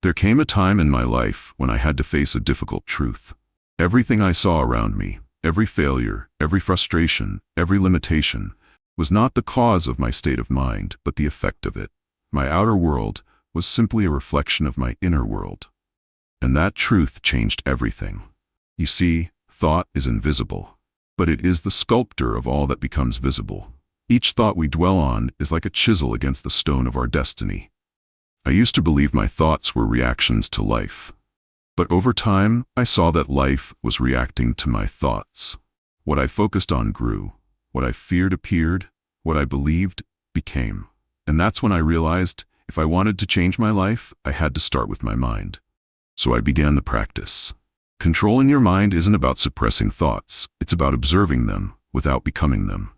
There came a time in my life when I had to face a difficult truth. Everything I saw around me, every failure, every frustration, every limitation, was not the cause of my state of mind, but the effect of it. My outer world was simply a reflection of my inner world. And that truth changed everything. You see, thought is invisible, but it is the sculptor of all that becomes visible. Each thought we dwell on is like a chisel against the stone of our destiny. I used to believe my thoughts were reactions to life. But over time, I saw that life was reacting to my thoughts. What I focused on grew. What I feared appeared. What I believed became. And that's when I realized if I wanted to change my life, I had to start with my mind. So I began the practice. Controlling your mind isn't about suppressing thoughts. It's about observing them without becoming them.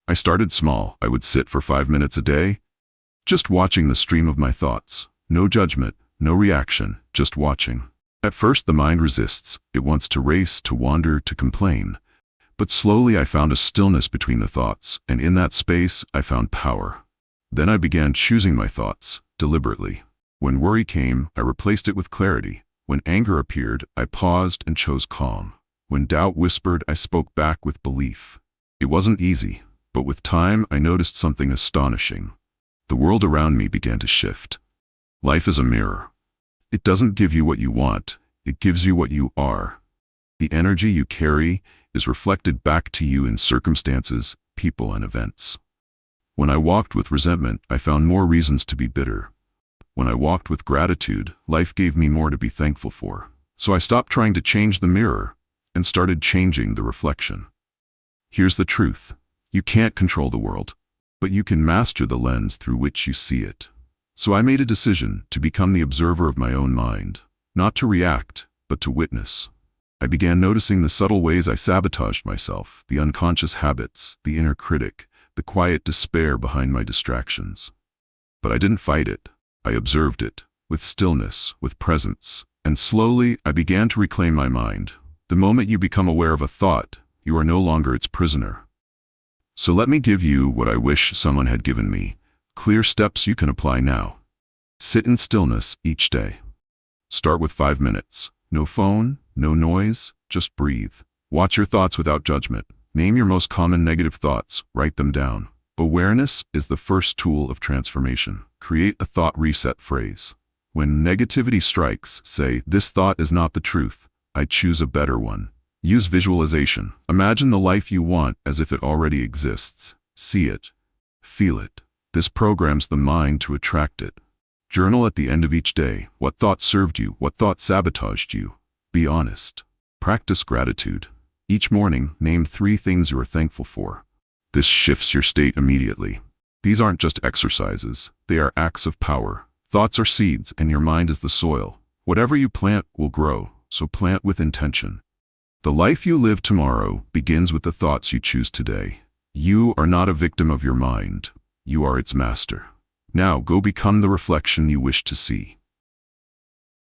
I started small. I would sit for 5 minutes a day, just watching the stream of my thoughts. No judgment, no reaction, just watching. At first the mind resists. It wants to race, to wander, to complain. But slowly I found a stillness between the thoughts, and in that space I found power. Then I began choosing my thoughts, deliberately. When worry came, I replaced it with clarity. When anger appeared, I paused and chose calm. When doubt whispered, I spoke back with belief. It wasn't easy, but with time I noticed something astonishing. The world around me began to shift. Life is a mirror. It doesn't give you what you want, it gives you what you are. The energy you carry is reflected back to you in circumstances, people, and events. When I walked with resentment, I found more reasons to be bitter. When I walked with gratitude, life gave me more to be thankful for. So I stopped trying to change the mirror and started changing the reflection. Here's the truth. You can't control the world, but you can master the lens through which you see it. So I made a decision to become the observer of my own mind, not to react, but to witness. I began noticing the subtle ways I sabotaged myself, the unconscious habits, the inner critic, the quiet despair behind my distractions. But I didn't fight it. I observed it, with stillness, with presence, and slowly I began to reclaim my mind. The moment you become aware of a thought, you are no longer its prisoner. So let me give you what I wish someone had given me, clear steps you can apply now. Sit in stillness each day. Start with 5 minutes. No phone, no noise, just breathe. Watch your thoughts without judgment. Name your most common negative thoughts, write them down. Awareness is the first tool of transformation. Create a thought reset phrase. When negativity strikes, say, "This thought is not the truth. I choose a better one." Use visualization. Imagine the life you want as if it already exists. See it. Feel it. This programs the mind to attract it. Journal at the end of each day. What thought served you? What thought sabotaged you? Be honest. Practice gratitude. Each morning, name 3 things you are thankful for. This shifts your state immediately. These aren't just exercises. They are acts of power. Thoughts are seeds, and your mind is the soil. Whatever you plant will grow, so plant with intention. The life you live tomorrow begins with the thoughts you choose today. You are not a victim of your mind. You are its master. Now go become the reflection you wish to see.